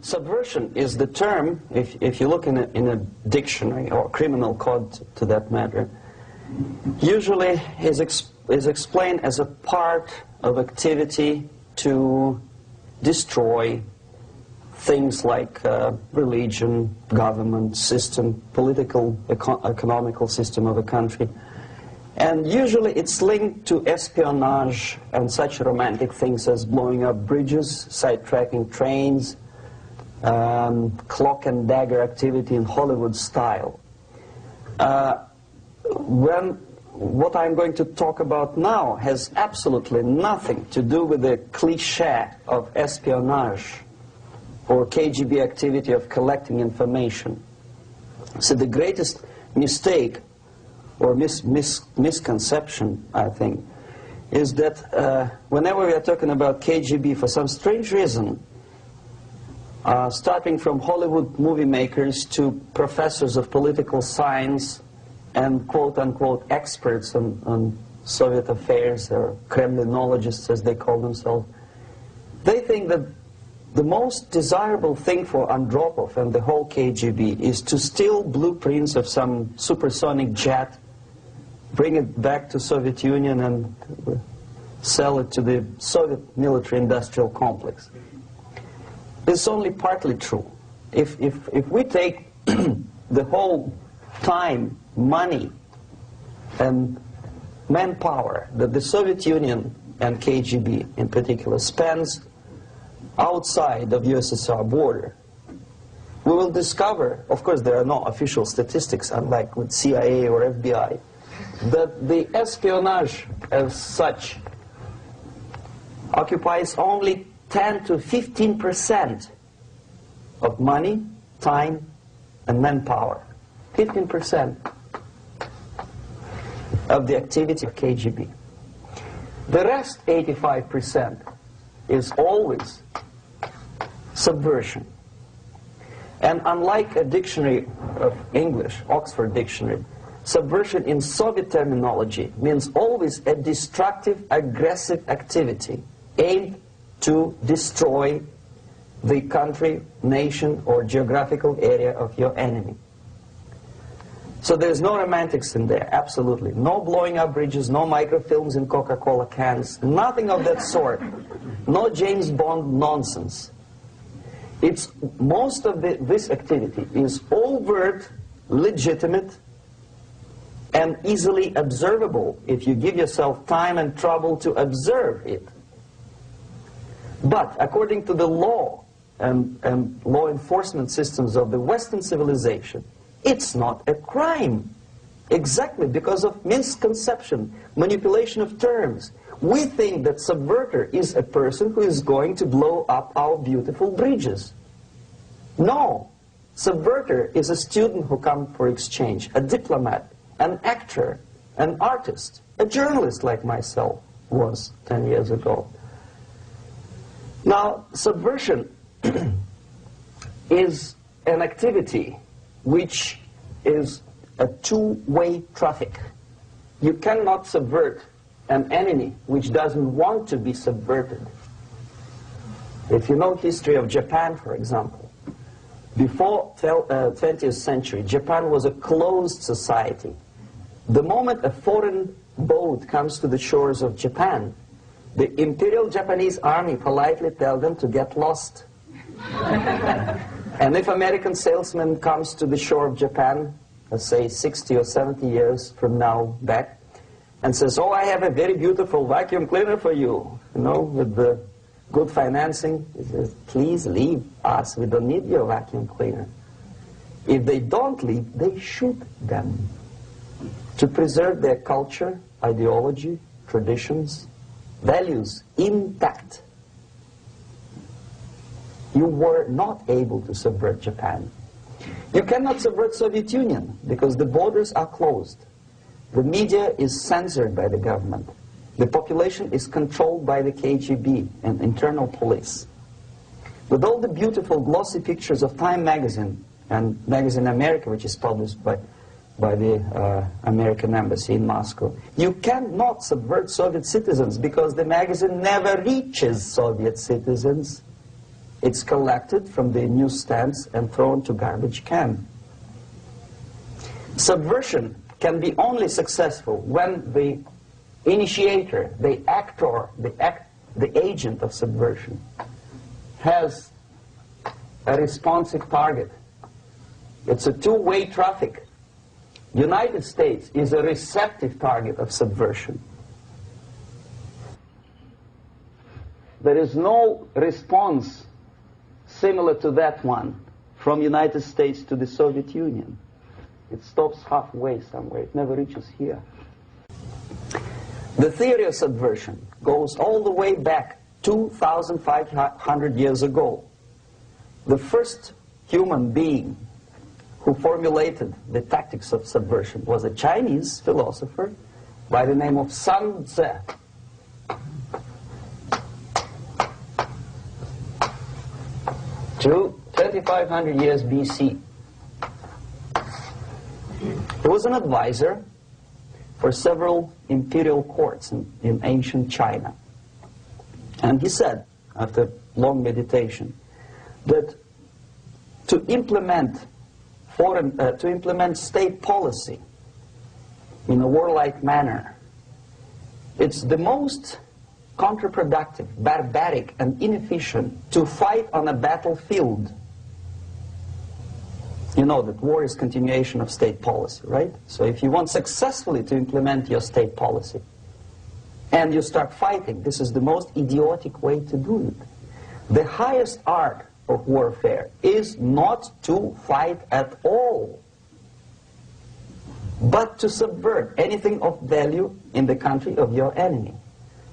Subversion is the term, if you look in a dictionary or criminal code to that matter, usually is explained as a part of activity to destroy things like religion, government, system, political, economical system of a country. And usually it's linked to espionage and such romantic things as blowing up bridges, sidetracking trains, cloak and dagger activity in Hollywood style. What I'm going to talk about now has absolutely nothing to do with the cliché of espionage or KGB activity of collecting information. So the greatest mistake or misconception, I think, is that whenever we are talking about KGB, for some strange reason, starting from Hollywood movie makers to professors of political science and quote-unquote experts on Soviet affairs, or Kremlinologists as they call themselves, they think that the most desirable thing for Andropov and the whole KGB is to steal blueprints of some supersonic jet, bring it back to Soviet Union and sell it to the Soviet military-industrial complex. It's only partly true. If we take the whole time, money, and manpower that the Soviet Union and KGB in particular spends outside of USSR border, we will discover, of course there are no official statistics unlike with CIA or FBI, that the espionage as such occupies only 10 to 15% of money, time, and manpower. 15% of the activity of KGB. The rest, 85%, is always subversion. And unlike a dictionary of English, Oxford Dictionary, subversion in Soviet terminology means always a destructive, aggressive activity aimed to destroy the country, nation, or geographical area of your enemy. So there's no romantics in there, absolutely. No blowing up bridges, no microfilms in Coca-Cola cans, nothing of that sort. No James Bond nonsense. It's most of this activity is overt, legitimate, and easily observable if you give yourself time and trouble to observe it. But according to the law and law enforcement systems of the Western civilization, it's not a crime. Exactly because of misconception, manipulation of terms. We think that subverter is a person who is going to blow up our beautiful bridges. No. Subverter is a student who comes for exchange, a diplomat, an actor, an artist, a journalist like myself was 10 years ago. Now, subversion is an activity which is a two-way traffic. You cannot subvert an enemy which doesn't want to be subverted. If you know history of Japan, for example, before 20th century, Japan was a closed society. The moment a foreign boat comes to the shores of Japan, the Imperial Japanese Army politely tells them to get lost. And if American salesman comes to the shore of Japan, let's say 60 or 70 years from now back, and says, oh, I have a very beautiful vacuum cleaner for you, with the good financing, he says, please leave us, we don't need your vacuum cleaner. If they don't leave, they shoot them to preserve their culture, ideology, traditions, values intact. You were not able to subvert Japan. You cannot subvert Soviet Union because the borders are closed. The media is censored by the government. The population is controlled by the KGB and internal police. With all the beautiful glossy pictures of Time magazine and Magazine America, which is published by the American embassy in Moscow, you cannot subvert Soviet citizens because the magazine never reaches Soviet citizens. It's collected from the newsstands and thrown to garbage can. Subversion can be only successful when the initiator, the actor, the agent of subversion has a responsive target. It's a two-way traffic. United States is a receptive target of subversion. There is no response similar to that one from United States to the Soviet Union. It stops halfway somewhere. It never reaches here. The theory of subversion goes all the way back 2,500 years ago. The first human being who formulated the tactics of subversion was a Chinese philosopher by the name of Sun Tzu. 2,500 years BC. He was an advisor for several imperial courts in ancient China. And he said, after long meditation, that to implement state policy in a warlike manner, it's the most counterproductive, barbaric, and inefficient to fight on a battlefield. You know that war is continuation of state policy, right? So if you want successfully to implement your state policy, and you start fighting, this is the most idiotic way to do it. The highest art of warfare is not to fight at all, but to subvert anything of value in the country of your enemy,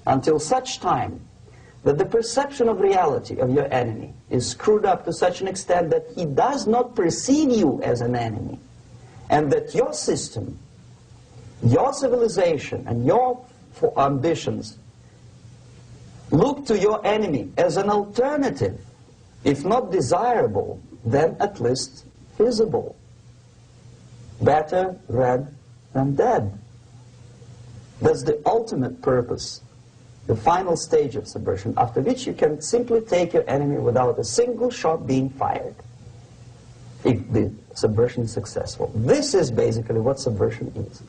until such time that the perception of reality of your enemy is screwed up to such an extent that he does not perceive you as an enemy, and that your system, your civilization, and your ambitions look to your enemy as an alternative, if not desirable, then at least feasible. Better red than dead. That's the ultimate purpose, the final stage of subversion, after which you can simply take your enemy without a single shot being fired, if the subversion is successful. This is basically what subversion is.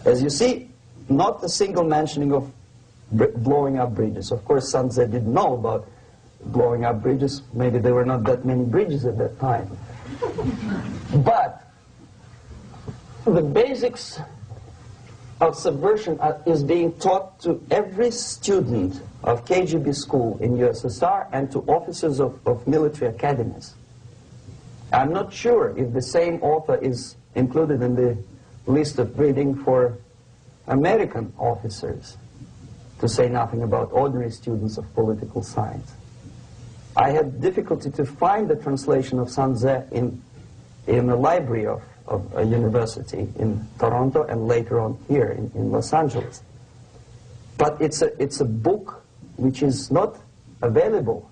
As you see, not a single mentioning of blowing up bridges. Of course, Sun Tzu didn't know about blowing up bridges. Maybe there were not that many bridges at that time. But the basics of subversion is being taught to every student of KGB school in USSR and to officers of military academies. I'm not sure if the same author is included in the list of reading for American officers, to say nothing about ordinary students of political science. I had difficulty to find the translation of Sun Tzu in a library of a university in Toronto and later on here in Los Angeles. But it's a book which is not available.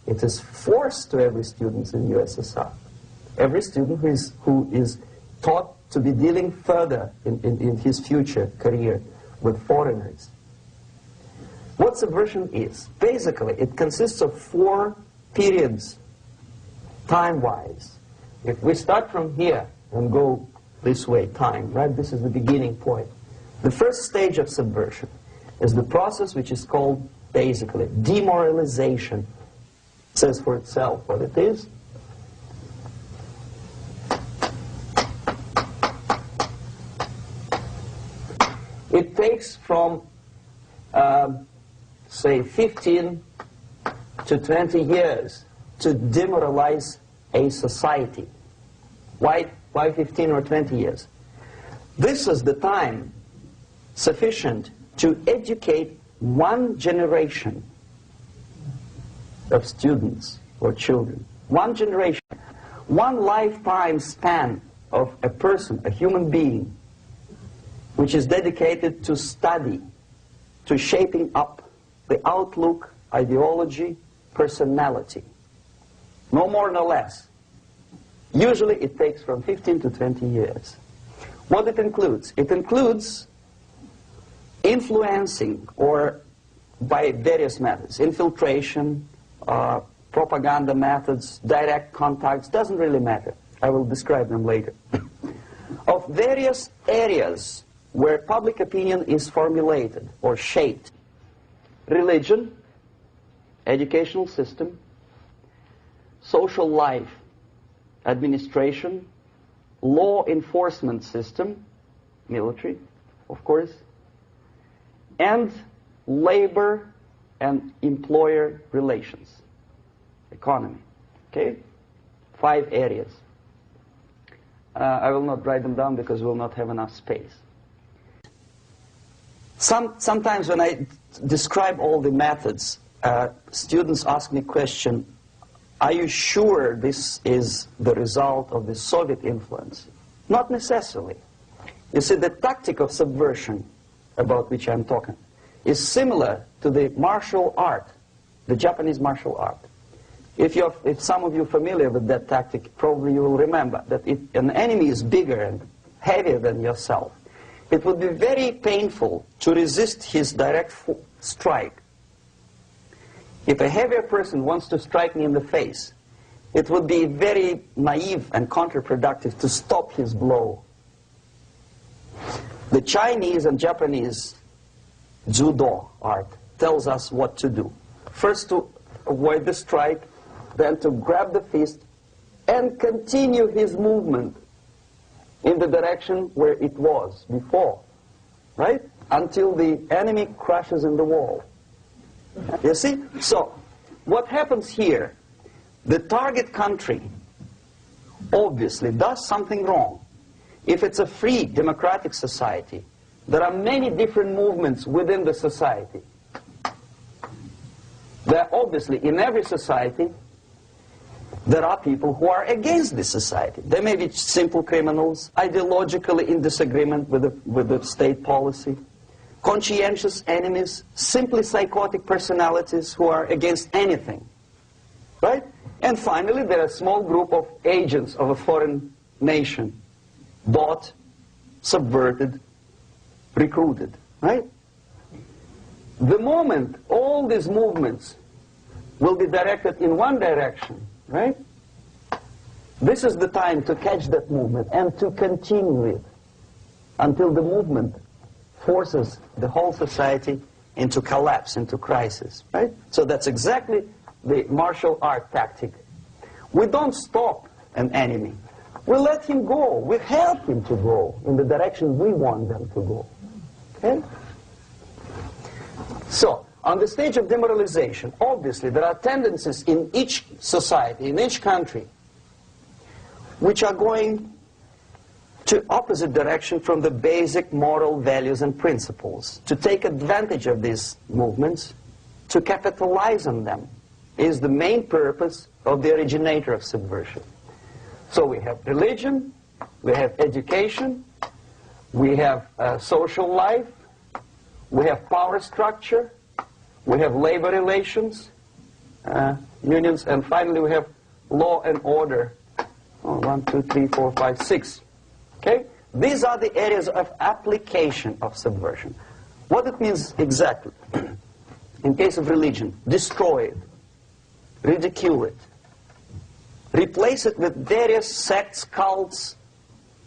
It is forced to every student in USSR. Every student who is taught to be dealing further in his future career with foreigners. What subversion is? Basically, it consists of 4 periods, time-wise. If we start from here and go this way, time, right? This is the beginning point. The first stage of subversion is the process which is called, basically, demoralization. It says for itself what it is. It takes from, say, 15 to 20 years to demoralize a society. Why 15 or 20 years? This is the time sufficient to educate one generation of students or children. One generation. One lifetime span of a person, a human being, which is dedicated to study, to shaping up the outlook, ideology, personality. No more, no less. Usually it takes from 15 to 20 years. What it includes? It includes influencing, or by various methods, infiltration, propaganda methods, direct contacts, doesn't really matter. I will describe them later. Of various areas where public opinion is formulated or shaped. Religion, educational system, social life, administration, law enforcement system, military, of course, and labor and employer relations, economy. Okay? 5 areas. I will not write them down because we will not have enough space. Sometimes when I describe all the methods, students ask me question, are you sure this is the result of the Soviet influence? Not necessarily. You see, the tactic of subversion, about which I'm talking, is similar to the martial art, the Japanese martial art. If some of you are familiar with that tactic, probably you will remember that if an enemy is bigger and heavier than yourself, it would be very painful to resist his direct strike. If a heavier person wants to strike me in the face, it would be very naive and counterproductive to stop his blow. The Chinese and Japanese judo art tells us what to do. First to avoid the strike, then to grab the fist and continue his movement in the direction where it was before, right? Until the enemy crashes in the wall. You see? So, what happens here? The target country obviously does something wrong. If it's a free democratic society, there are many different movements within the society. There are obviously, in every society, there are people who are against the society. They may be simple criminals, ideologically in disagreement with the state policy, conscientious enemies, simply psychotic personalities who are against anything, right? And finally, there are a small group of agents of a foreign nation, bought, subverted, recruited, right? The moment all these movements will be directed in one direction, right? This is the time to catch that movement and to continue it until the movement forces the whole society into collapse, into crisis, right? So that's exactly the martial art tactic. We don't stop an enemy. We let him go. We help him to go in the direction we want them to go. Okay? So, on the stage of demoralization, obviously there are tendencies in each society, in each country, which are going to opposite direction from the basic moral values and principles. To take advantage of these movements, to capitalize on them, is the main purpose of the originator of subversion. So we have religion, we have education, we have social life, we have power structure, we have labor relations, unions, and finally we have law and order. 1, 2, 3, 4, 5, 6. Okay? These are the areas of application of subversion. What it means exactly? In case of religion, destroy it, ridicule it, replace it with various sects, cults,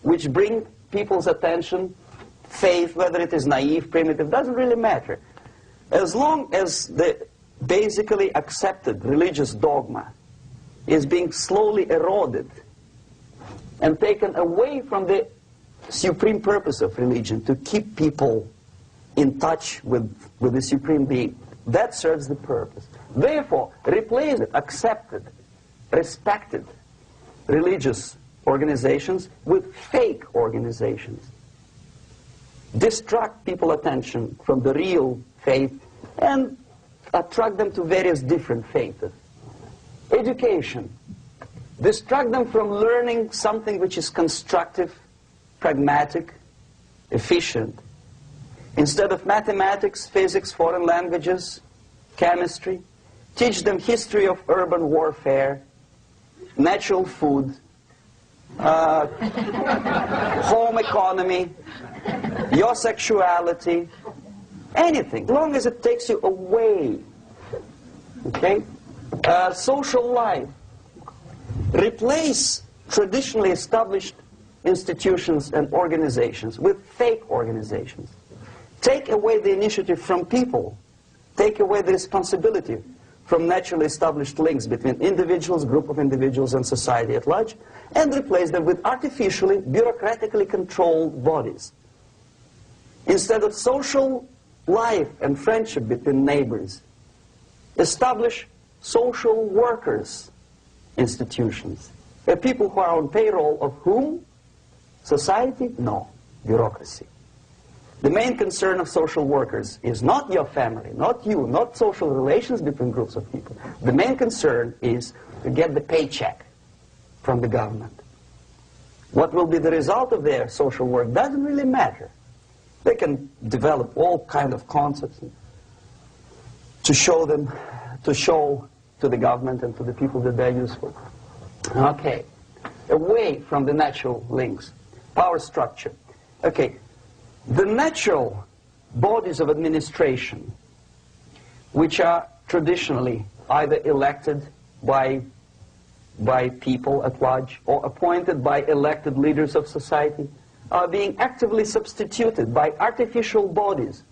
which bring people's attention, faith, whether it is naive, primitive, doesn't really matter. As long as the basically accepted religious dogma is being slowly eroded and taken away from the supreme purpose of religion, to keep people in touch with the supreme being, that serves the purpose. Therefore, replace it, accepted, respected religious organizations with fake organizations. Distract people's attention from the real faith and attract them to various different faiths. Education. Distract them from learning something which is constructive, pragmatic, efficient. Instead of mathematics, physics, foreign languages, chemistry, teach them history of urban warfare, natural food, home economy, your sexuality, anything, as long as it takes you away, okay, Social life. Replace traditionally established institutions and organizations with fake organizations. Take away the initiative from people. Take away the responsibility from naturally established links between individuals, group of individuals, and society at large, and replace them with artificially, bureaucratically controlled bodies. Instead of social life and friendship between neighbors, establish social workers institutions. People who are on payroll of whom? Society? No. Bureaucracy. The main concern of social workers is not your family, not you, not social relations between groups of people. The main concern is to get the paycheck from the government. What will be the result of their social work doesn't really matter. They can develop all kind of concepts to show to the government and to the people that they're useful. Okay, away from the natural links, power structure. Okay, the natural bodies of administration, which are traditionally either elected by people at large or appointed by elected leaders of society, are being actively substituted by artificial bodies.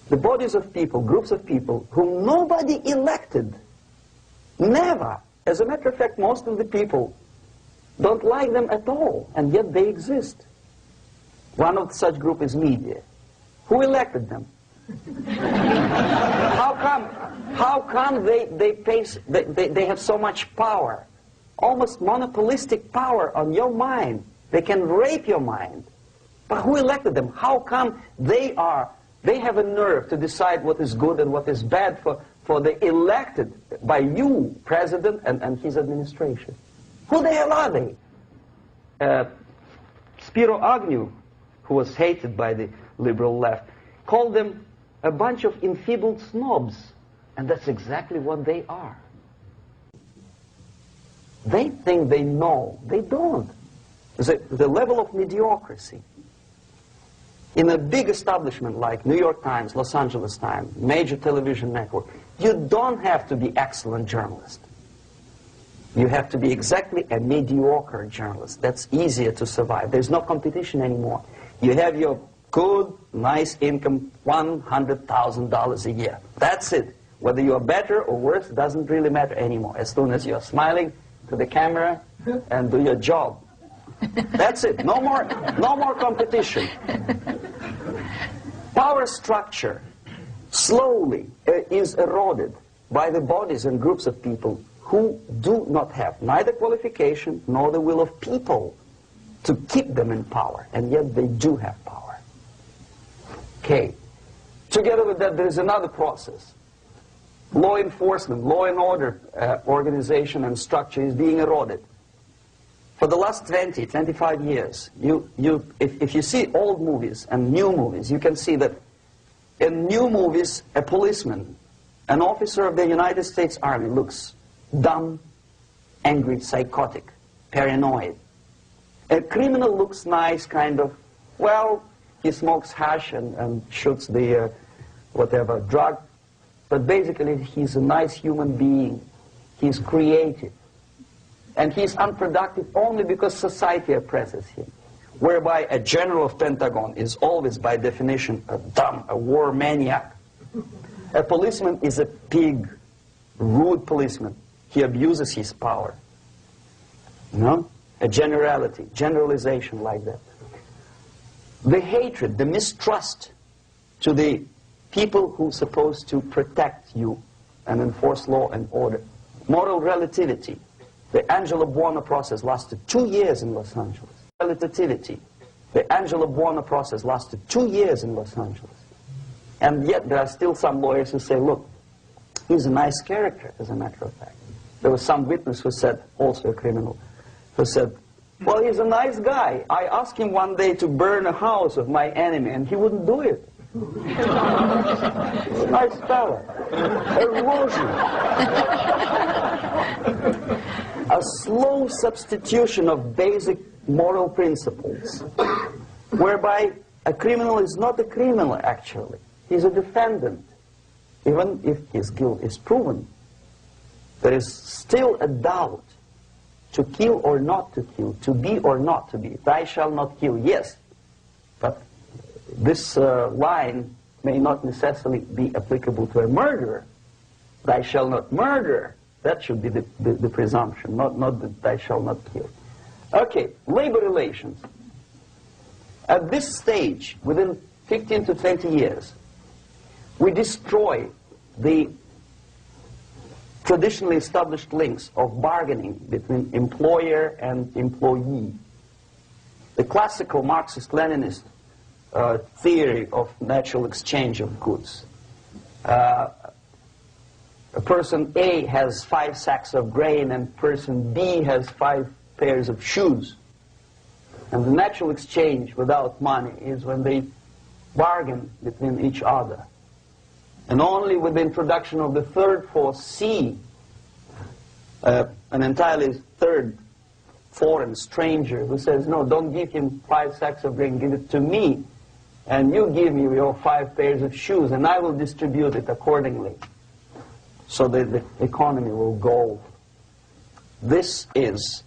The bodies of people, groups of people, whom nobody elected. Never. As a matter of fact, most of the people don't like them at all, and yet they exist. One of such group is media. Who elected them? How come they have so much power? Almost monopolistic power on your mind. They can rape your mind. But who elected them? How come they have a nerve to decide what is good and what is bad for the elected by you, president, and his administration? Who the hell are they? Spiro Agnew, who was hated by the liberal left, called them a bunch of enfeebled snobs. And that's exactly what they are. They think they know. They don't. The level of mediocrity. In a big establishment like New York Times, Los Angeles Times, major television network, you don't have to be excellent journalist. You have to be exactly a mediocre journalist. That's easier to survive. There's no competition anymore. You have your good, nice income, $100,000 a year. That's it. Whether you're better or worse doesn't really matter anymore. As soon as you're smiling to the camera and do your job. That's it. No more competition. Power structure slowly is eroded by the bodies and groups of people who do not have neither qualification nor the will of people to keep them in power, and yet they do have power. Okay. Together with that, there is another process. Law enforcement, law and order organization and structure is being eroded. For the last 20, 25 years, if you see old movies and new movies, you can see that in new movies, a policeman, an officer of the United States Army looks dumb, angry, psychotic, paranoid. A criminal looks nice, kind of, well, he smokes hash and shoots the whatever drug, but basically he's a nice human being. He's creative. And he's unproductive only because society oppresses him. Whereby a general of Pentagon is always, by definition, a war maniac. A policeman is a pig, rude policeman. He abuses his power. You know? A generalization like that. The hatred, the mistrust to the people who are supposed to protect you and enforce law and order. Moral relativity. The Angelo Buono process lasted 2 years in Los Angeles. Relativity. The Angelo Buono process lasted 2 years in Los Angeles. And yet there are still some lawyers who say, look, he's a nice character, as a matter of fact. There was some witness who said, also a criminal, who said, well, he's a nice guy. I asked him one day to burn a house of my enemy, and he wouldn't do it. Nice fella. Erosion. A slow substitution of basic moral principles, whereby a criminal is not a criminal, actually. He's a defendant. Even if his guilt is proven, There is still a doubt to kill or not to kill, to be or not to be. Thou shalt not kill, yes. But this line may not necessarily be applicable to a murderer. Thou shalt not murder. That should be the presumption, not that thou shalt not kill. Okay, labor relations. At this stage, within 15 to 20 years, we destroy the traditionally established links of bargaining between employer and employee. The classical Marxist-Leninist theory of natural exchange of goods. Person A has 5 sacks of grain and person B has 5 pairs of shoes. And the natural exchange without money is when they bargain between each other. And only with the introduction of the third force, C, an entirely third foreign stranger who says, no, don't give him 5 sacks of grain, give it to me, and you give me your 5 pairs of shoes, and I will distribute it accordingly, so that the economy will go. This is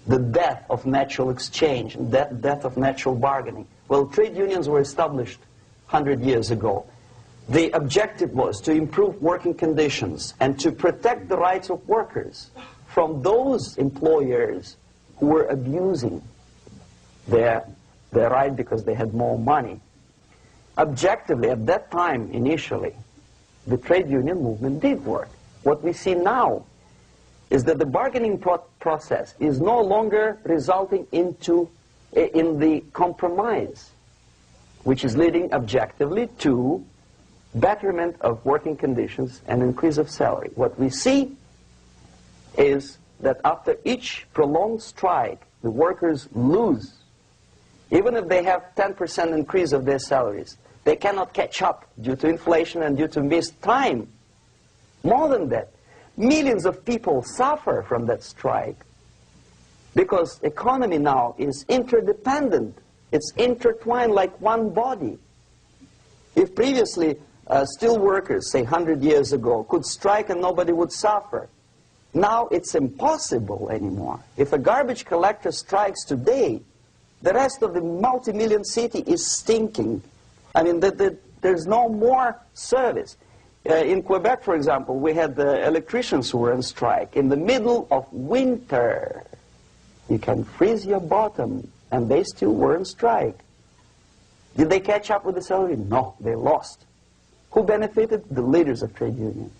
the death of natural exchange, death of natural bargaining. Well, trade unions were established 100 years ago. The objective was to improve working conditions and to protect the rights of workers from those employers who were abusing their right because they had more money. Objectively, at that time, initially, the trade union movement did work. What we see now is that the bargaining process is no longer resulting in the compromise, which is leading objectively to betterment of working conditions and increase of salary. What we see is that after each prolonged strike, the workers lose. Even if they have 10% increase of their salaries, they cannot catch up due to inflation and due to missed time. More than that, millions of people suffer from that strike because economy now is interdependent. It's intertwined like one body. If previously steel workers, say 100 years ago, could strike and nobody would suffer, now it's impossible anymore. If a garbage collector strikes today, the rest of the multi-million city is stinking. I mean, there's no more service. In Quebec, for example, we had the electricians who were on strike in the middle of winter. You can freeze your bottom, and they still were on strike. Did they catch up with the salary? No, they lost. Who benefited? The leaders of trade unions.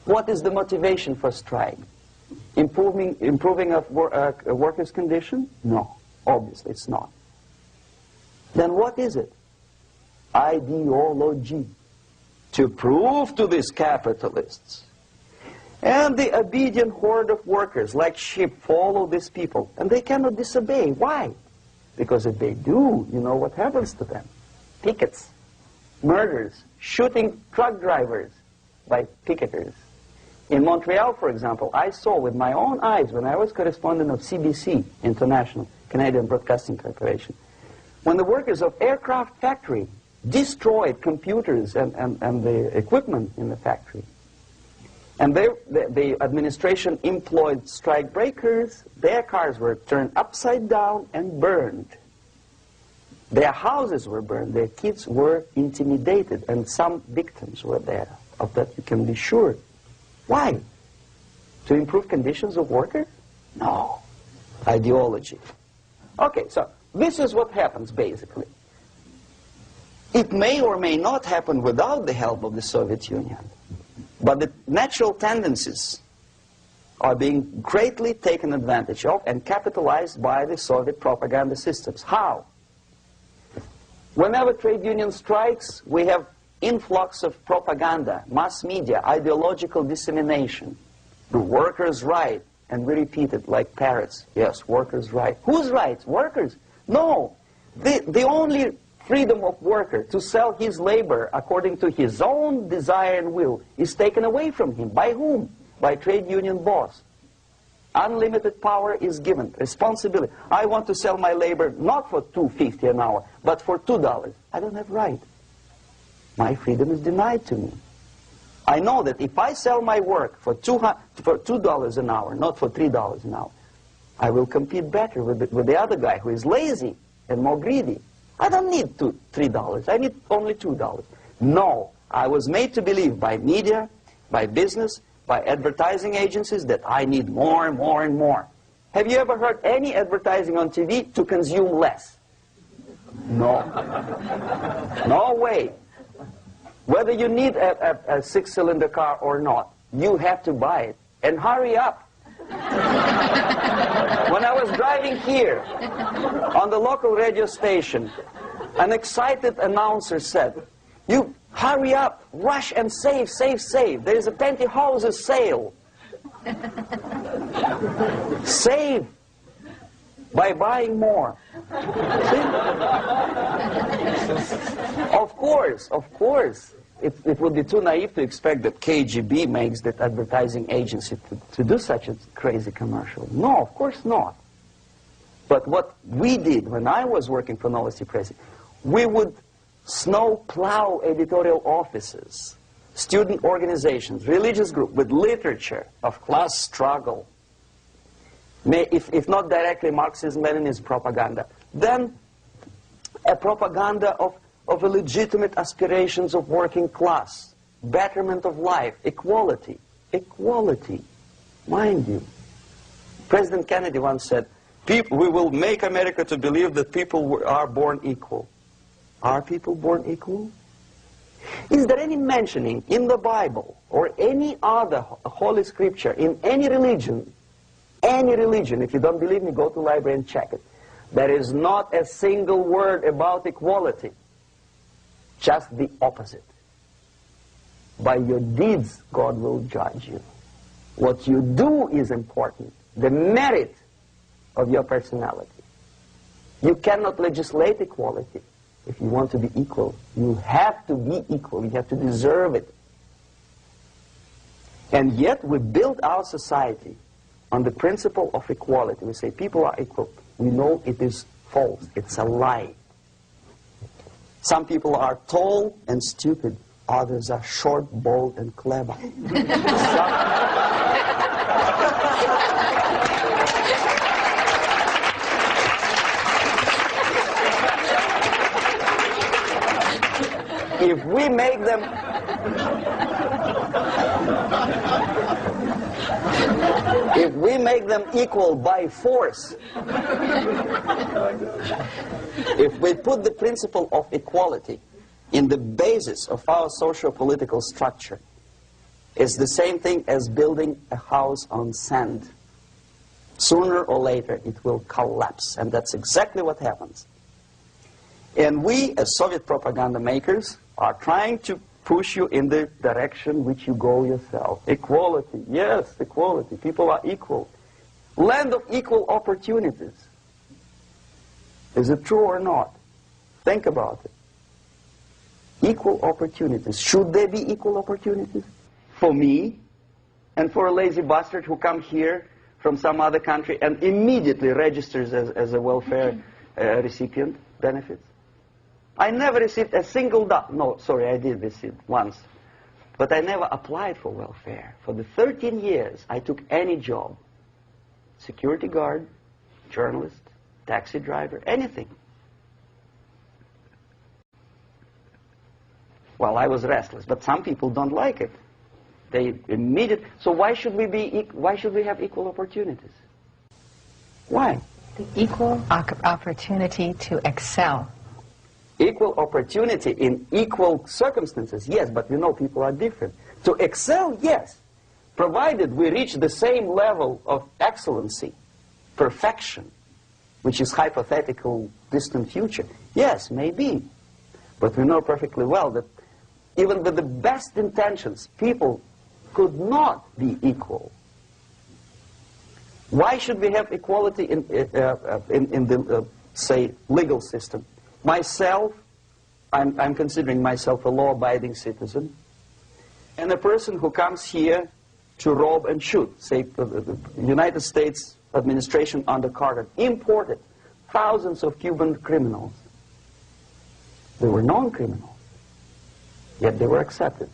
What is the motivation for strike? Improving of workers' condition? No, obviously it's not. Then what is it? Ideology. To prove to these capitalists. And the obedient horde of workers, like sheep, follow these people. And they cannot disobey. Why? Because if they do, you know what happens to them. Pickets, murders, shooting truck drivers by picketers. In Montreal, for example, I saw with my own eyes when I was correspondent of CBC International, Canadian Broadcasting Corporation, when the workers of aircraft factory destroyed computers and the equipment in the factory. And the administration employed strike breakers. Their cars were turned upside down and burned. Their houses were burned. Their kids were intimidated. And some victims were there. Of that you can be sure. Why? To improve conditions of workers? No. Ideology. Okay, so this is what happens basically. It may or may not happen without the help of the Soviet Union. But the natural tendencies are being greatly taken advantage of and capitalized by the Soviet propaganda systems. How? Whenever trade union strikes, we have influx of propaganda, mass media, ideological dissemination. The workers' right, and we repeat it like parrots. Yes, workers' right. Whose rights? Workers? No. The only freedom of worker to sell his labor according to his own desire and will is taken away from him. By whom? By trade union boss. Unlimited power is given. Responsibility. I want to sell my labor not for $2.50 an hour, but for $2. I don't have right. My freedom is denied to me. I know that if I sell my work for $2 an hour, not for $3 an hour, I will compete better with the other guy who is lazy and more greedy. I don't need $3. I need only $2. No, I was made to believe by media, by business, by advertising agencies that I need more and more and more. Have you ever heard any advertising on TV to consume less? No. No way. Whether you need a six-cylinder car or not, you have to buy it. And hurry up. When I was driving here, on the local radio station, an excited announcer said, "You hurry up, rush and save, save, save. There is a pantyhose sale." Save by buying more. See? Of course. It would be too naive to expect that KGB makes that advertising agency to do such a crazy commercial. No, of course not. But what we did when I was working for Novosti Press, we would snow plow editorial offices, student organizations, religious groups with literature of class struggle, if not directly Marxism-Leninism propaganda, then a propaganda of legitimate aspirations of working class, betterment of life, equality. Equality, mind you. President Kennedy once said, we will make America to believe that people are born equal. Are people born equal? Is there any mentioning in the Bible or any other holy scripture in any religion, if you don't believe me, go to the library and check it. There is not a single word about equality. Just the opposite. By your deeds, God will judge you. What you do is important. The merit of your personality. You cannot legislate equality. If you want to be equal, you have to be equal. You have to deserve it. And yet we build our society on the principle of equality. We say people are equal. We know it is false. It's a lie. Some people are tall and stupid. Others are short, bold, and clever. If we make them equal by force, if we put the principle of equality in the basis of our socio-political structure, it's the same thing as building a house on sand. Sooner or later it will collapse, and that's exactly what happens. And we, as Soviet propaganda makers, are trying to push you in the direction which you go yourself. Equality, yes, equality. People are equal. Land of equal opportunities. Is it true or not? Think about it. Equal opportunities. Should there be equal opportunities? For me and for a lazy bastard who comes here from some other country and immediately registers as a welfare recipient benefits? I never received a single dollar. No, sorry, I did receive once. But I never applied for welfare. For the 13 years, I took any job. Security guard, journalist, taxi driver, anything. Well, I was restless, but some people don't like it. They immediately. So why should we have equal opportunities? Why? The equal opportunity to excel. Equal opportunity in equal circumstances, yes, but we know people are different. To excel, yes, provided we reach the same level of excellency, perfection, which is hypothetical, distant future. Yes, maybe. But we know perfectly well that even with the best intentions, people could not be equal. Why should we have equality in the, say, legal system? Myself, I'm considering myself a law-abiding citizen, and a person who comes here to rob and shoot, say, the United States administration under Carter, imported thousands of Cuban criminals. They were non-criminals, yet they were accepted.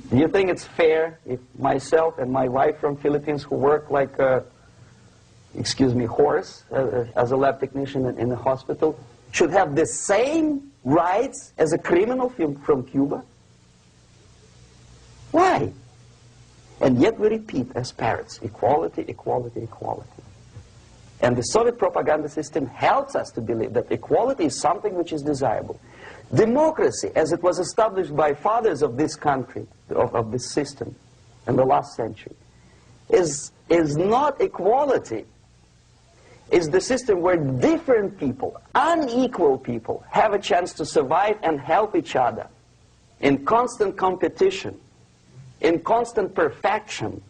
Do you think it's fair if myself and my wife from Philippines, who work like a, excuse me, horse as a lab technician in a hospital, should have the same rights as a criminal from Cuba? Why? And yet we repeat as parrots, equality, equality, equality. And the Soviet propaganda system helps us to believe that equality is something which is desirable. Democracy, as it was established by fathers of this country, of this system in the last century, is not equality. It's the system where different people, unequal people, have a chance to survive and help each other in constant competition, in constant perfection,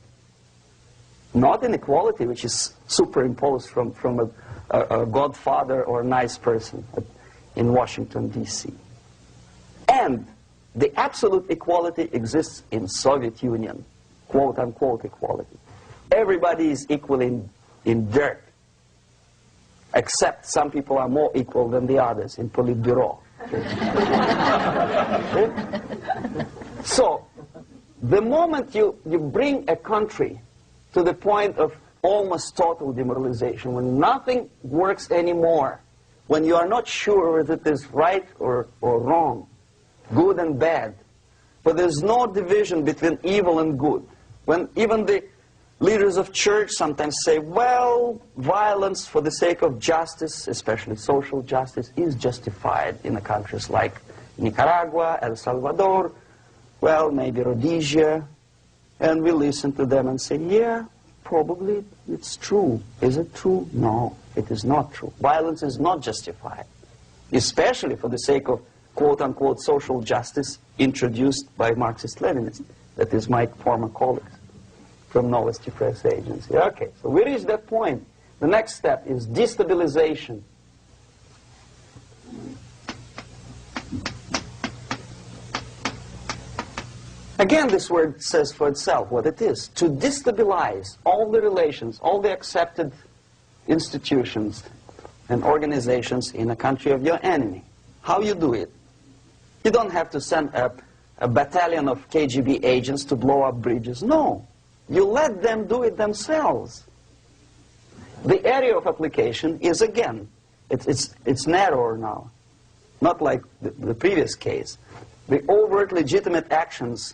not in equality, which is superimposed from a godfather or a nice person in Washington, D.C. And the absolute equality exists in Soviet Union, quote-unquote equality. Everybody is equal in dirt, except some people are more equal than the others in Politburo. So, the moment you bring a country to the point of almost total demoralization, when nothing works anymore, when you are not sure whether it is right or wrong, good and bad, but there's no division between evil and good, when even the leaders of church sometimes say, well, violence for the sake of justice, especially social justice, is justified in the countries like Nicaragua, El Salvador, well, maybe Rhodesia, and we listen to them and say, yeah, probably it's true. Is it true? No, it is not true. Violence is not justified, especially for the sake of quote-unquote social justice introduced by Marxist-Leninists, that is my former colleagues from Novosti Press Agency. Okay, so we reached that point. The next step is destabilization. Again, this word says for itself what it is. To destabilize all the relations, all the accepted institutions and organizations in a country of your enemy. How you do it? You don't have to send a battalion of KGB agents to blow up bridges. No. You let them do it themselves. The area of application is, again, it's narrower now. Not like the previous case. The overt legitimate actions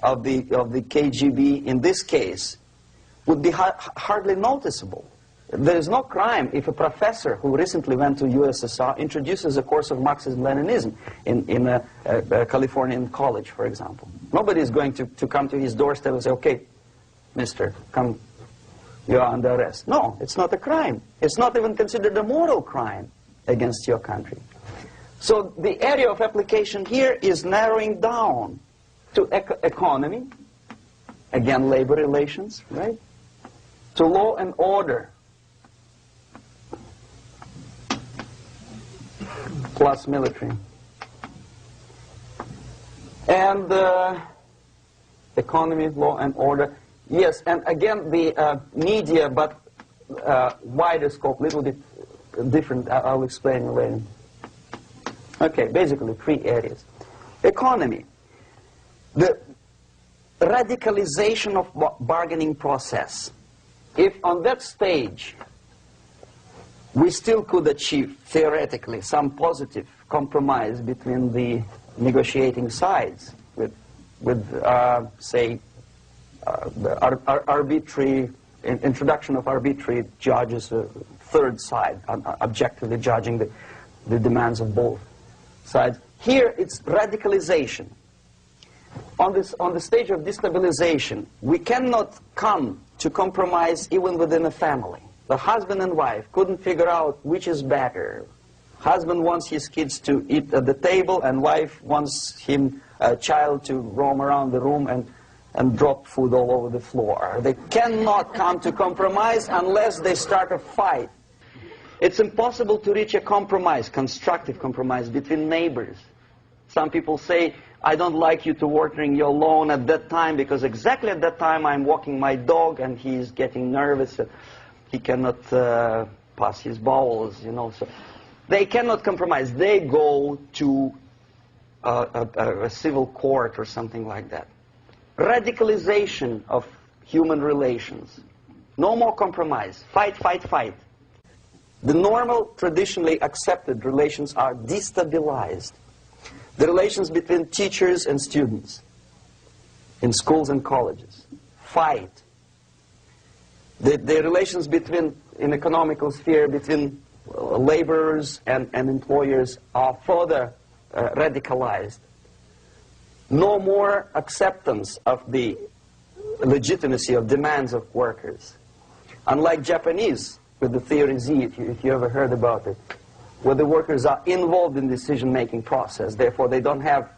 of the KGB in this case would be hardly noticeable. There is no crime if a professor who recently went to USSR introduces a course of Marxism-Leninism in a Californian college, for example. Nobody is going to come to his doorstep and say, okay, mister, come, you are under arrest. No, it's not a crime. It's not even considered a moral crime against your country. So the area of application here is narrowing down to economy, again, labor relations, right? To law and order, plus military. And economy, law and order. Yes, and again, the media, but wider scope, little bit different. I'll explain later. Okay, basically 3 areas. Economy. The radicalization of bargaining process. If on that stage we still could achieve, theoretically, some positive compromise between the negotiating sides with say, arbitrary, introduction of arbitrary judges, a third side, objectively judging the demands of both sides. Here it's radicalization. On the stage of destabilization, we cannot come to compromise even within a family. The husband and wife couldn't figure out which is better. Husband wants his kids to eat at the table, and wife wants a child to roam around the room and drop food all over the floor. They cannot come to compromise unless they start a fight. It's impossible to reach a compromise, constructive compromise, between neighbors. Some people say, I don't like you to watering your lawn at that time because exactly at that time I'm walking my dog and he's getting nervous. He cannot pass his bowels, you know. So they cannot compromise. They go to a civil court or something like that. radicalization of human relations. No more compromise. Fight, fight, fight. The normal, traditionally accepted relations are destabilized. The relations between teachers and students in schools and colleges. Fight. The relations between, in economical sphere, between laborers and employers are further radicalized. No more acceptance of the legitimacy of demands of workers. Unlike Japanese, with the theory Z, if you ever heard about it, where the workers are involved in decision-making process, therefore they don't have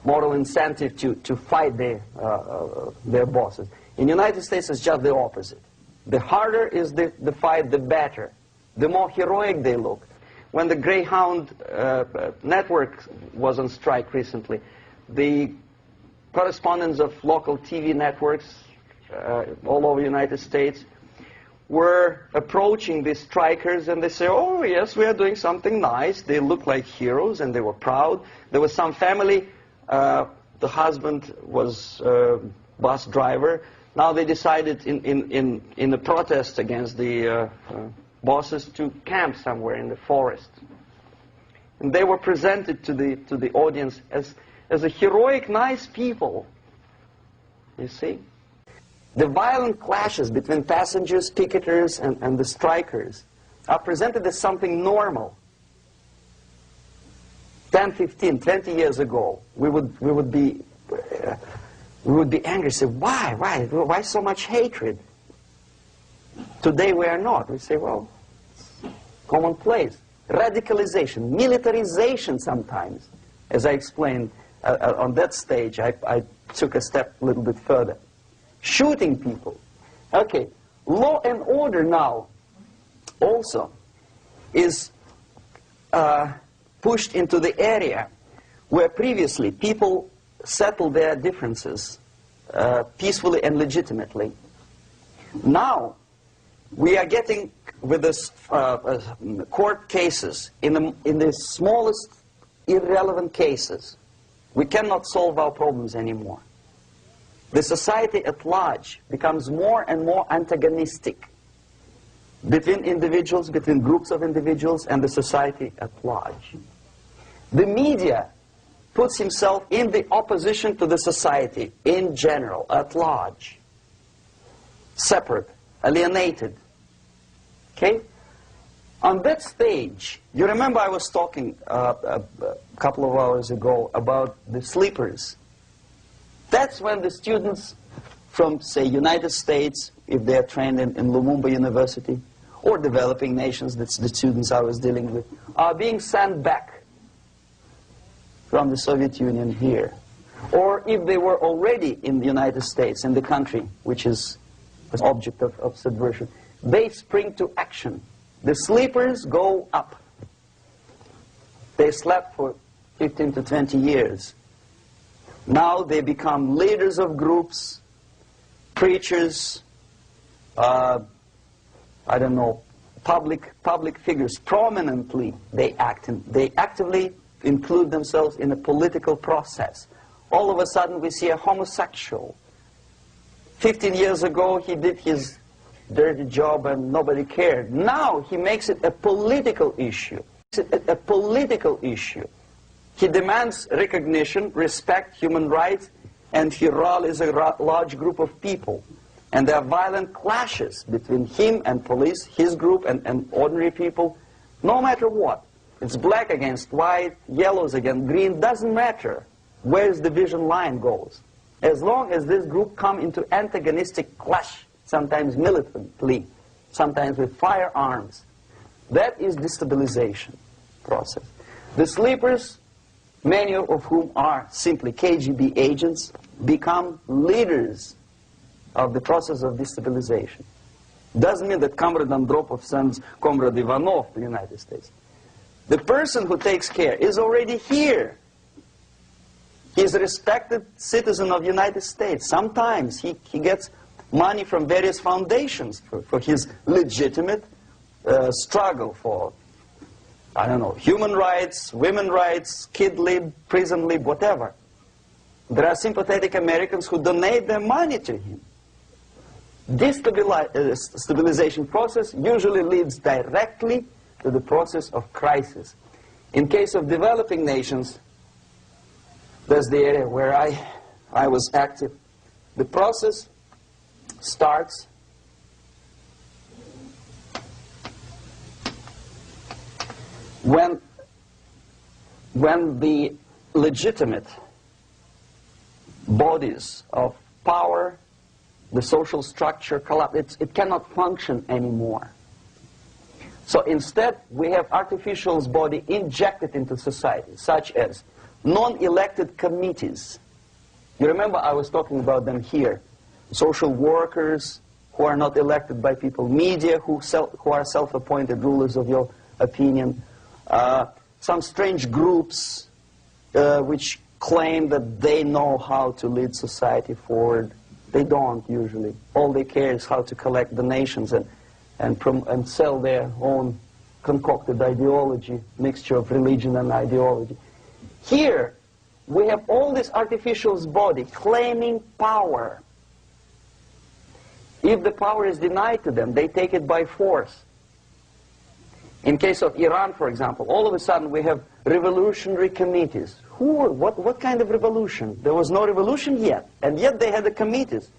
moral incentive to fight their bosses. In the United States, it's just the opposite. The harder is the fight, the better. The more heroic they look. When the Greyhound network was on strike recently, the correspondents of local TV networks all over the United States were approaching the strikers, and they say, oh yes, we are doing something nice. They looked like heroes and they were proud. There was some family, the husband was a bus driver. Now they decided in the protest against the bosses to camp somewhere in the forest. And they were presented to the audience as a heroic, nice people. You see? The violent clashes between passengers, picketers, and the strikers are presented as something normal. 10, 15, 20 years ago, we would be angry, say, why so much hatred? Today we are not. We say, well, it's commonplace. Radicalization, militarization sometimes. As I explained on that stage, I took a step a little bit further. Shooting people. Okay, law and order now also is pushed into the area where previously people settled their differences peacefully and legitimately. Now we are getting with this court cases in the smallest irrelevant cases. We cannot solve our problems anymore. The society at large becomes more and more antagonistic between individuals, between groups of individuals, and the society at large. The media puts himself in the opposition to the society in general, at large. Separate, alienated. Okay? On that stage, you remember I was talking a couple of hours ago about the sleepers. That's when the students from, say, United States, if they are trained in Lumumba University, or developing nations, that's the students I was dealing with, are being sent back from the Soviet Union here. Or if they were already in the United States, in the country, which is an object of subversion, they spring to action. The sleepers go up. They slept for 15 to 20 years. Now they become leaders of groups, preachers, I don't know, public figures. Prominently they actively include themselves in a political process. All of a sudden we see a homosexual. 15 years ago he did his dirty job and nobody cared. Now he makes it a political issue. A political issue. He demands recognition, respect, human rights, and he rallies a large group of people. And there are violent clashes between him and police, his group and ordinary people, no matter what. It's black against white, yellows against green, doesn't matter where the division line goes. As long as this group come into antagonistic clash, sometimes militantly, sometimes with firearms, that is destabilization process. The sleepers, many of whom are simply KGB agents, become leaders of the process of destabilization. Doesn't mean that Comrade Andropov sends Comrade Ivanov to the United States. The person who takes care is already here. He's a respected citizen of the United States. Sometimes he gets money from various foundations for his legitimate struggle for, I don't know, human rights, women's rights, kid lib, prison lib, whatever. There are sympathetic Americans who donate their money to him. This stabilization process usually leads directly to the process of crisis. In case of developing nations, that's the area where I was active. The process starts when the legitimate bodies of power, the social structure collapse. It cannot function anymore. So instead, we have artificial body injected into society, such as non-elected committees. You remember I was talking about them here. Social workers who are not elected by people, media who are self-appointed rulers of your opinion, some strange groups which claim that they know how to lead society forward. They don't usually. All they care is how to collect donations and sell their own concocted ideology, mixture of religion and ideology. Here, we have all this artificial body claiming power. If the power is denied to them, they take it by force. In case of Iran, for example, all of a sudden we have revolutionary committees. What kind of revolution? There was no revolution yet, and yet they had the committees.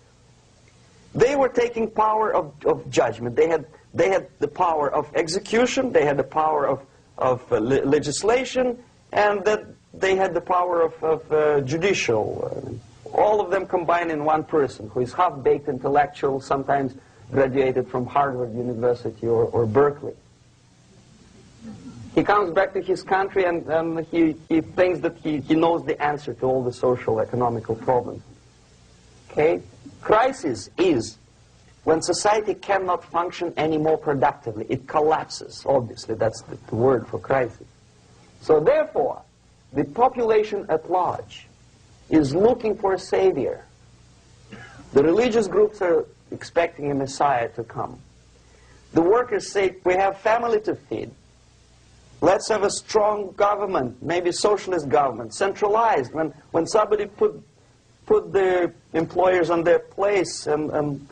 They were taking power of judgment. They had the power of execution, they had the power of legislation, and that they had the power of judicial. All of them combined in one person, who is half-baked intellectual, sometimes graduated from Harvard University or Berkeley. He comes back to his country and he thinks that he knows the answer to all the social, economical problems. Okay? Crisis is when society cannot function anymore productively. It collapses, obviously. That's the word for crisis. So therefore, the population at large is looking for a savior. The religious groups are expecting a Messiah to come. The workers say, we have family to feed. Let's have a strong government, maybe socialist government, centralized. When somebody put the employers on their place and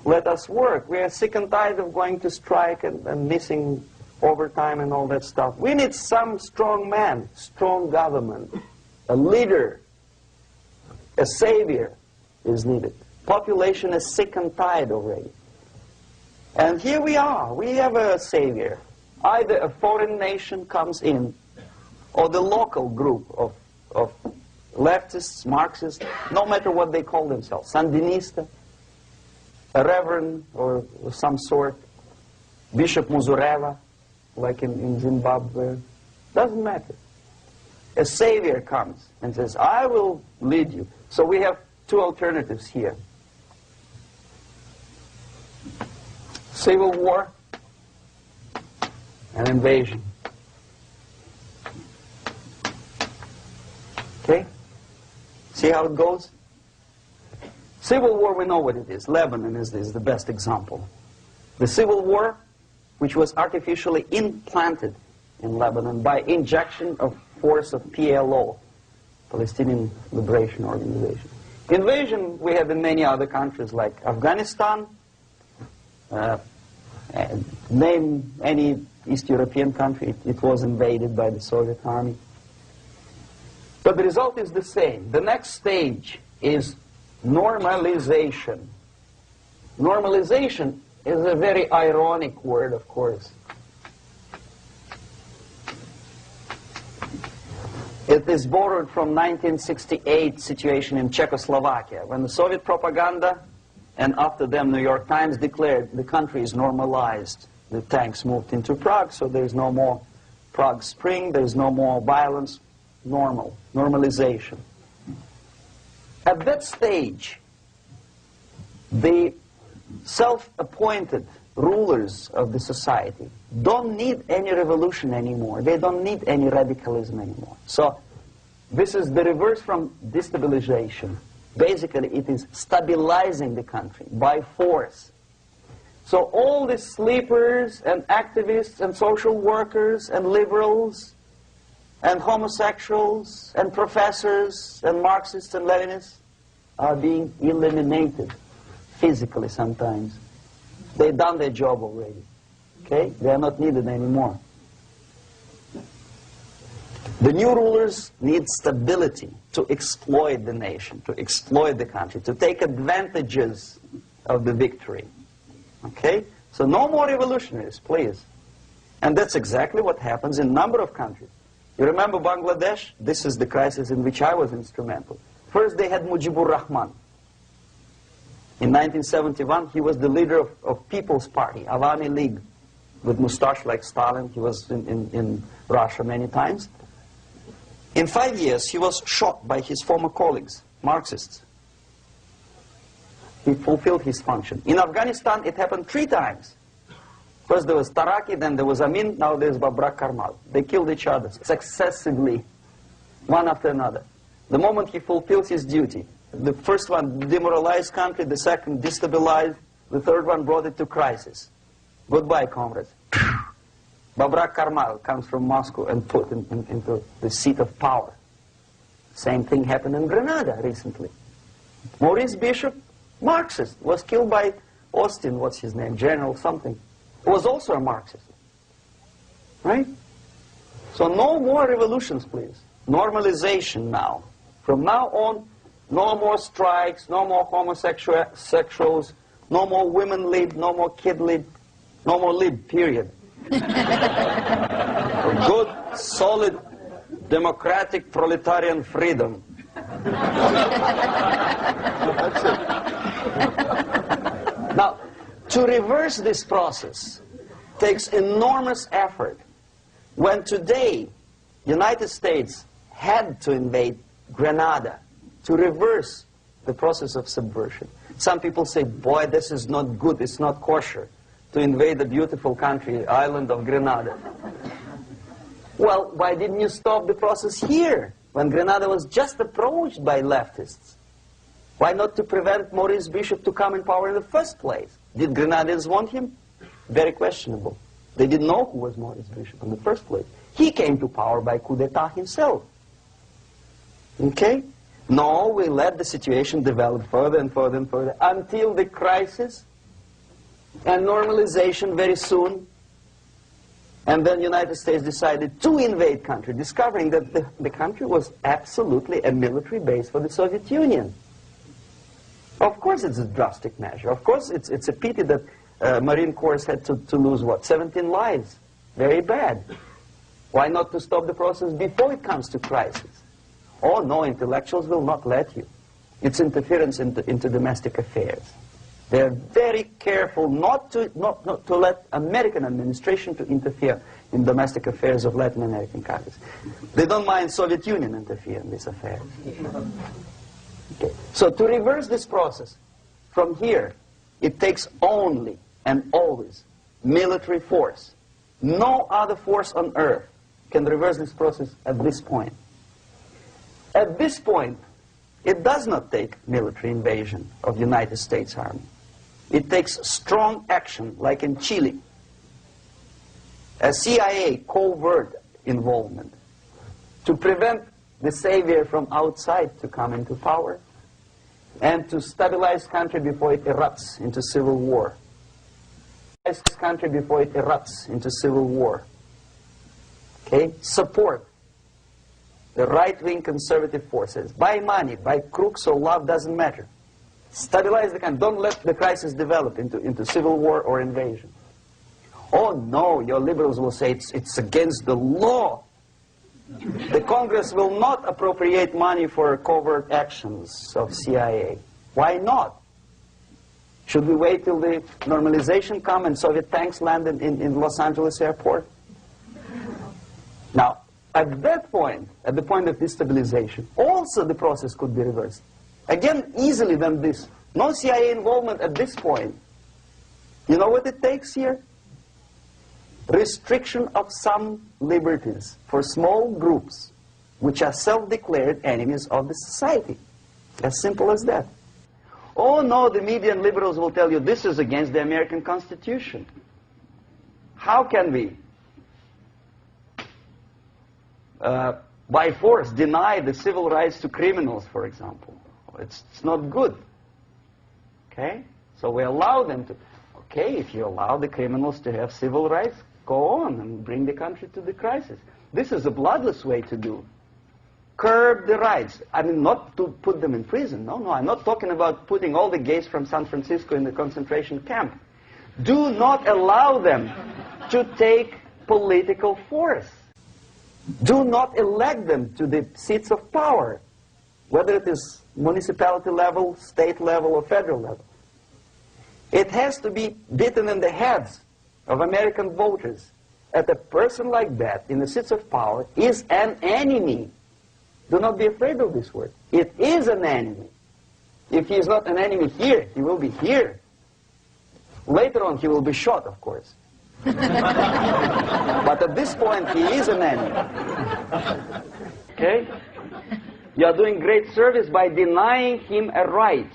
let us work. We are sick and tired of going to strike and missing overtime and all that stuff. We need some strong man, strong government, a leader, a savior is needed. Population is sick and tired already. And here we are. We have a savior. Either a foreign nation comes in, or the local group of leftists, Marxists, no matter what they call themselves, Sandinista, a reverend or some sort, Bishop Muzureva, like in Zimbabwe, doesn't matter. A savior comes and says, I will lead you. So we have two alternatives here. Civil war, an invasion. Okay? See how it goes? Civil war, we know what it is. Lebanon is the best example. The civil war, which was artificially implanted in Lebanon by injection of force of PLO, Palestinian Liberation Organization. Invasion we have in many other countries like Afghanistan, name any East European country, it was invaded by the Soviet army. But the result is the same. The next stage is normalization. Normalization is a very ironic word, of course. It is borrowed from 1968 situation in Czechoslovakia, when the Soviet propaganda and after them New York Times declared the country is normalized. The tanks moved into Prague, so there's no more Prague Spring, there's no more violence. Normal, normalization. At that stage, the self-appointed rulers of the society don't need any revolution anymore. They don't need any radicalism anymore. So this is the reverse from destabilization. Basically, it is stabilizing the country by force. So all the sleepers and activists and social workers and liberals and homosexuals and professors and Marxists and Leninists are being eliminated physically sometimes. They've done their job already. Okay? They are not needed anymore. The new rulers need stability to exploit the nation, to exploit the country, to take advantages of the victory. Okay? So no more revolutionaries, please. And that's exactly what happens in a number of countries. You remember Bangladesh? This is the crisis in which I was instrumental. First they had Mujibur Rahman. In 1971, he was the leader of People's Party, Awami League, with mustache like Stalin. He was in Russia many times. In 5 years, he was shot by his former colleagues, Marxists. He fulfilled his function. In Afghanistan, it happened 3 times. First there was Taraki, then there was Amin, now there's Babrak Karmal. They killed each other successively, one after another. The moment he fulfills his duty, the first one demoralized country, the second destabilized, the third one brought it to crisis. Goodbye, comrades. Babrak Karmal comes from Moscow and put into the seat of power. Same thing happened in Grenada recently. Maurice Bishop, Marxist, was killed by Austin, what's his name, General something, who was also a Marxist. Right? So no more revolutions, please. Normalization now. From now on, no more strikes, no more homosexuals, no more women lead, no more kid lead, no more lead, period. A good, solid, democratic, proletarian freedom. That's it. Now, to reverse this process takes enormous effort. When today, United States had to invade Grenada to reverse the process of subversion. Some people say, boy, this is not good, it's not kosher to invade the beautiful country, island of Grenada. Well, why didn't you stop the process here, when Grenada was just approached by leftists? Why not to prevent Maurice Bishop to come in power in the first place? Did Grenadians want him? Very questionable. They didn't know who was Maurice Bishop in the first place. He came to power by coup d'etat himself. Okay? No, we let the situation develop further and further and further until the crisis and normalization very soon. And then the United States decided to invade country, discovering that the country was absolutely a military base for the Soviet Union. Of course it's a drastic measure. Of course it's a pity that Marine Corps had to lose, what, 17 lives. Very bad. Why not to stop the process before it comes to crisis? Oh no, intellectuals will not let you. It's interference into domestic affairs. They're very careful not to let American administration to interfere in domestic affairs of Latin American countries. They don't mind Soviet Union interfere in these affairs. Okay. So to reverse this process, from here, it takes only and always military force. No other force on earth can reverse this process at this point. At this point, it does not take military invasion of the United States Army. It takes strong action, like in Chile. A CIA covert involvement to prevent the savior from outside to come into power and to stabilize country before it erupts into civil war. Country before it erupts into civil war. Okay? Support the right-wing conservative forces. By money, by crooks or love, doesn't matter. Stabilize the country. Don't let the crisis develop into civil war or invasion. Oh no, your liberals will say it's against the law. The Congress will not appropriate money for covert actions of CIA. Why not? Should we wait till the normalization come and Soviet tanks land in Los Angeles airport? Now, at that point, at the point of destabilization, also the process could be reversed. Again, easily than this. No CIA involvement at this point. You know what it takes here? Restriction of some liberties for small groups which are self-declared enemies of the society. As simple as that. Oh no, the media and liberals will tell you this is against the American Constitution. How can we by force, deny the civil rights to criminals, for example. It's not good. Okay? So we allow them to. Okay, if you allow the criminals to have civil rights, go on and bring the country to the crisis. This is a bloodless way to do. Curb the rights. I mean, not to put them in prison. No, I'm not talking about putting all the gays from San Francisco in the concentration camp. Do not allow them to take political force. Do not elect them to the seats of power, whether it is municipality level, state level, or federal level. It has to be beaten in the heads of American voters that a person like that in the seats of power is an enemy. Do not be afraid of this word. It is an enemy. If he is not an enemy here, he will be here. Later on, he will be shot, of course. But at this point, he is an enemy. Okay? You are doing great service by denying him a right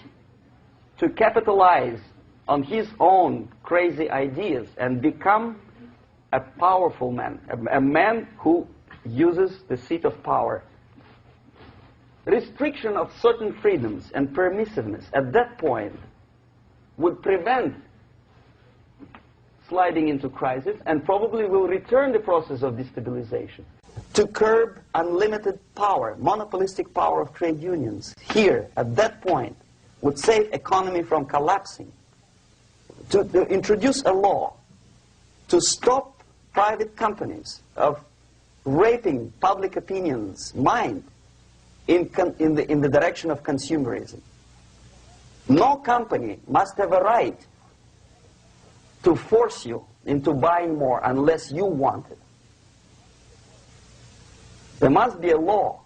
to capitalize on his own crazy ideas and become a powerful man, a man who uses the seat of power. Restriction of certain freedoms and permissiveness at that point would prevent sliding into crisis and probably will return the process of destabilization. To curb unlimited power, monopolistic power of trade unions, here, at that point, would save economy from collapsing. To introduce a law to stop private companies of raping public opinion's mind in the direction of consumerism. No company must have a right to force you into buying more unless you want it. There must be a law.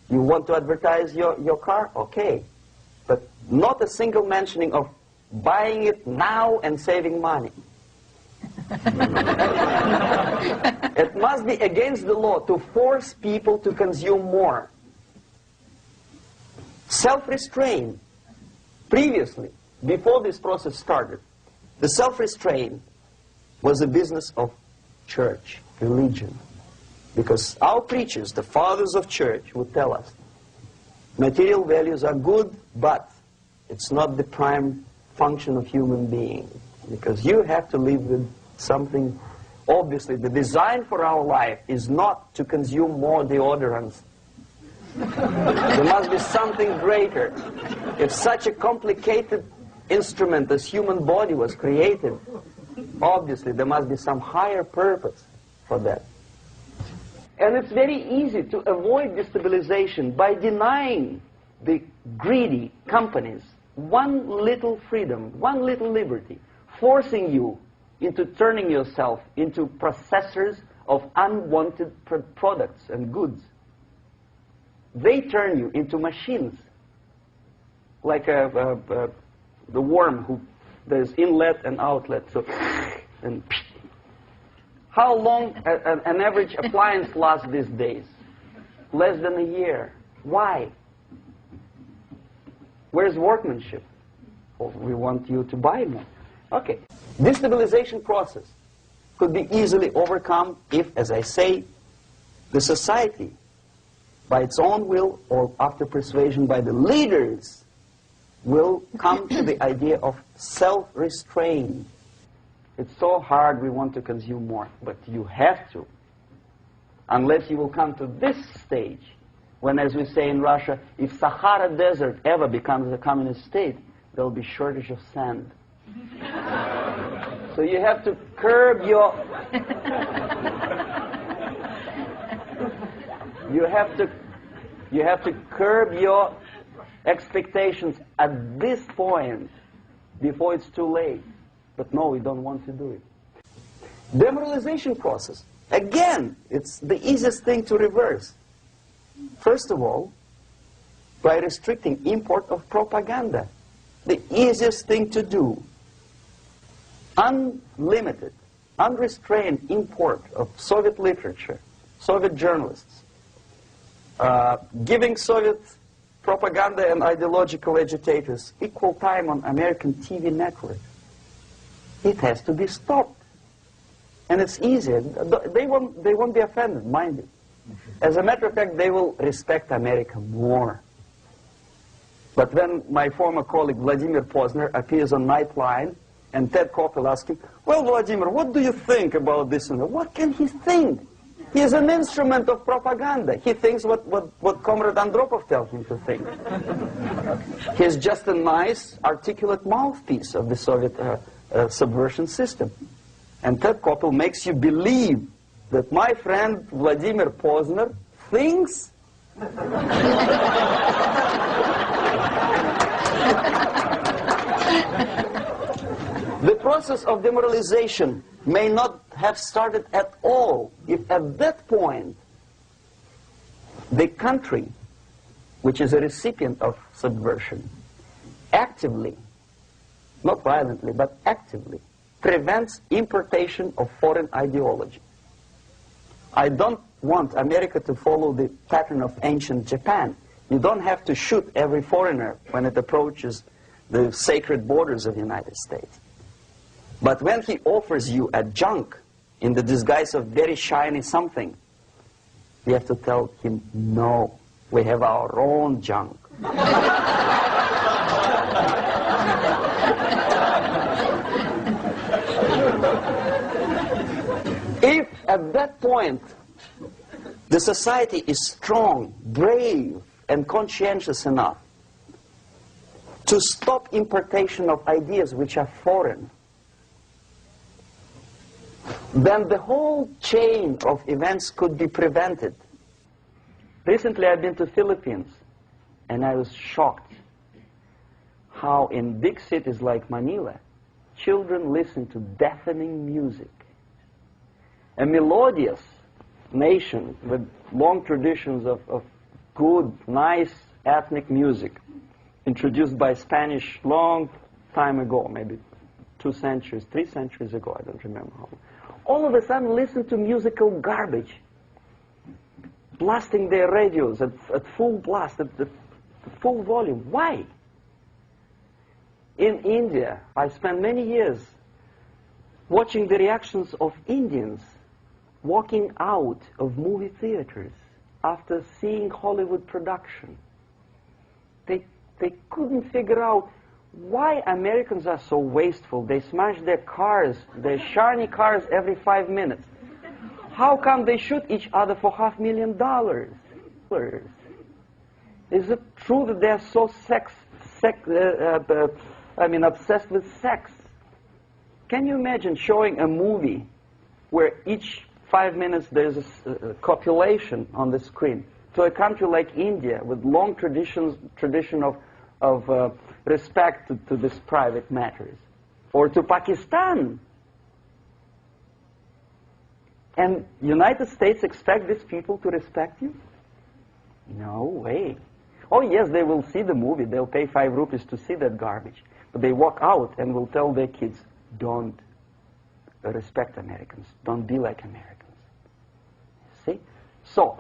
You want to advertise your car? Okay. But not a single mentioning of buying it now and saving money. It must be against the law to force people to consume more. Self-restraint. Previously, before this process started, the self-restraint was a business of church, religion. Because our preachers, the fathers of church, would tell us, material values are good, but it's not the prime function of human being. Because you have to live with something. Obviously, the design for our life is not to consume more deodorants. There must be something greater. If such a complicated instrument as human body was created, obviously there must be some higher purpose for that. And it's very easy to avoid destabilization by denying the greedy companies one little freedom, one little liberty, forcing you into turning yourself into processors of unwanted products and goods. They turn you into machines, like the worm who there's inlet and outlet. So, and how long an average appliance lasts these days? Less than a year. Why? Where's workmanship? Well, we want you to buy more. Okay. Destabilization process could be easily overcome if, as I say, the society, by its own will or after persuasion by the leaders, will come to the idea of self-restraint. It's so hard we want to consume more, but you have to. Unless you will come to this stage, when, as we say in Russia, if Sahara Desert ever becomes a communist state, there will be shortage of sand. So you have to curb your... You have to curb your expectations at this point before it's too late. But no, we don't want to do it. Demoralization process. Again, it's the easiest thing to reverse. First of all, by restricting import of propaganda. The easiest thing to do. Unlimited, unrestrained import of Soviet literature, Soviet journalists. Giving Soviet propaganda and ideological agitators equal time on American TV networks. It has to be stopped. And it's easier. They won't be offended, mind you. As a matter of fact, they will respect America more. But when my former colleague Vladimir Posner appears on Nightline, and Ted Koppel asks him, well, Vladimir, what do you think about this and that? What can he think? He is an instrument of propaganda. He thinks what Comrade Andropov tells him to think. He's just a nice, articulate mouthpiece of the Soviet subversion system. And Ted Koppel makes you believe that my friend Vladimir Posner thinks the process of demoralization may not have started at all if at that point the country, which is a recipient of subversion, actively, not violently, but actively, prevents importation of foreign ideology. I don't want America to follow the pattern of ancient Japan. You don't have to shoot every foreigner when it approaches the sacred borders of the United States. But when he offers you a junk in the disguise of very shiny something, you have to tell him, no, we have our own junk. If at that point the society is strong, brave, and conscientious enough to stop importation of ideas which are foreign, then the whole chain of events could be prevented. Recently I've been to Philippines, and I was shocked how in big cities like Manila, children listen to deafening music. A melodious nation with long traditions of good, nice ethnic music, introduced by Spanish long time ago, maybe 2 centuries, 3 centuries ago, I don't remember how long. All of a sudden listen to musical garbage, blasting their radios at full blast, at full volume. Why? In India, I spent many years watching the reactions of Indians walking out of movie theaters after seeing Hollywood production. They couldn't figure out why Americans are so wasteful. They smash their cars, their shiny cars, every 5 minutes. How come they shoot each other for $500,000? Is it true that they're so obsessed with sex? Can you imagine showing a movie where each 5 minutes there's a copulation on the screen to a country like India with long tradition of respect to these private matters, or to Pakistan? And United States expect these people to respect you? No way. Oh yes, they will see the movie, they'll pay 5 rupees to see that garbage, but they walk out and will tell their kids, don't respect Americans, don't be like Americans. See? So,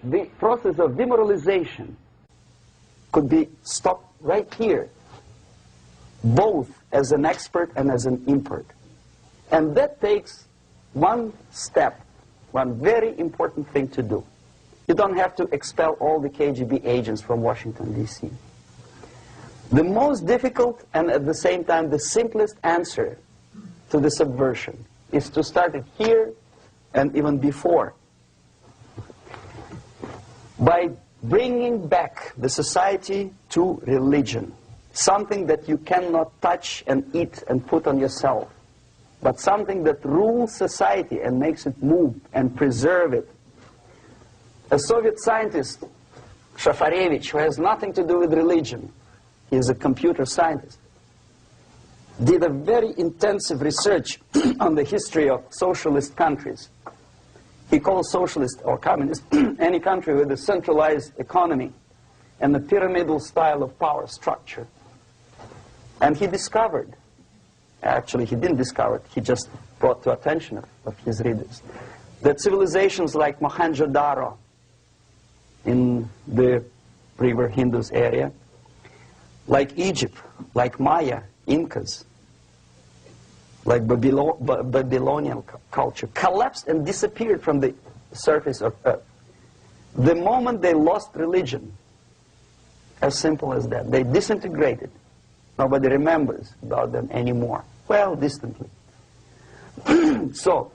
the process of demoralization could be stopped right here, both as an expert and as an import. And that takes one step, one very important thing to do. You don't have to expel all the KGB agents from Washington, D.C. The most difficult and at the same time the simplest answer to the subversion is to start it here and even before, by bringing back the society to religion, something that you cannot touch and eat and put on yourself, but something that rules society and makes it move and preserve it. A Soviet scientist, Shafarevich, who has nothing to do with religion, he is a computer scientist, did a very intensive research on the history of socialist countries. He calls socialist or communist any country with a centralized economy and a pyramidal style of power structure. And he discovered, actually he didn't discover it, he just brought to attention of his readers, that civilizations like Mohenjo-Daro in the river Indus area, like Egypt, like Maya, Incas, like Babylonian culture, collapsed and disappeared from the surface of Earth The moment they lost religion, as simple as that, they disintegrated. Nobody remembers about them anymore. Well, distantly. So,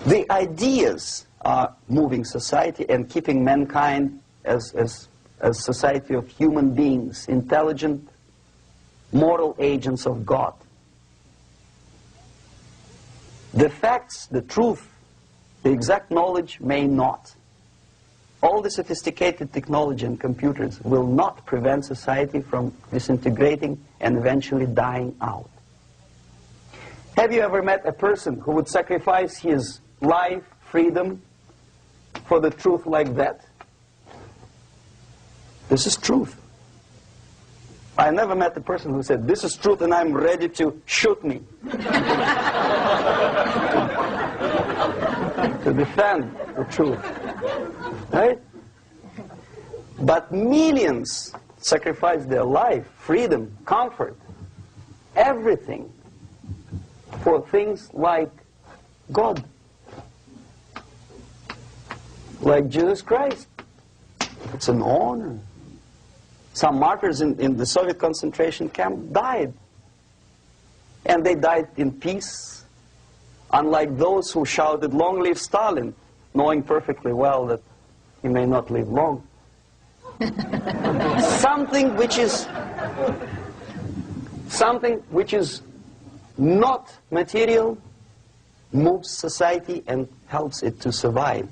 the ideas are moving society and keeping mankind as a society of human beings, intelligent, moral agents of God. The facts, the truth, the exact knowledge may not. All the sophisticated technology and computers will not prevent society from disintegrating and eventually dying out. Have you ever met a person who would sacrifice his life, freedom, for the truth like that? This is truth. I never met a person who said, this is truth and I'm ready to shoot me. To defend the truth. Right? But millions sacrifice their life, freedom, comfort, everything for things like God. Like Jesus Christ. It's an honor. Some martyrs in the Soviet concentration camp died. And they died in peace, unlike those who shouted, "Long live Stalin," knowing perfectly well that he may not live long. Something which is not material moves society and helps it to survive.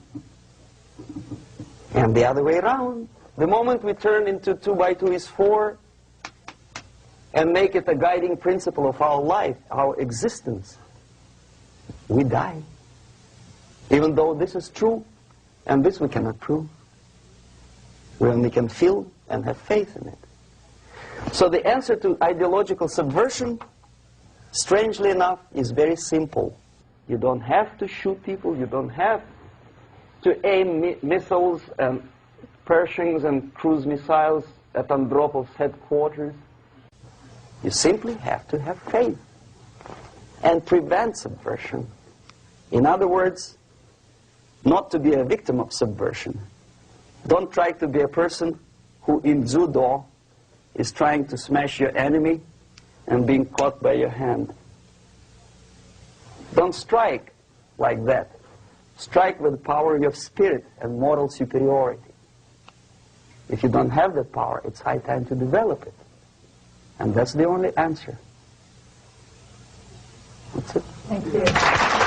And the other way around. The moment we turn into 2 by 2 is 4 and make it a guiding principle of our life, our existence, we die. Even though this is true, and this we cannot prove. We only can feel and have faith in it. So the answer to ideological subversion, strangely enough, is very simple. You don't have to shoot people, you don't have to aim missiles and Pershings and cruise missiles at Andropov's headquarters. You simply have to have faith and prevent subversion. In other words, not to be a victim of subversion. Don't try to be a person who in judo is trying to smash your enemy and being caught by your hand. Don't strike like that. Strike with the power of your spirit and moral superiority. If you don't have that power, it's high time to develop it. And that's the only answer. That's it. Thank you.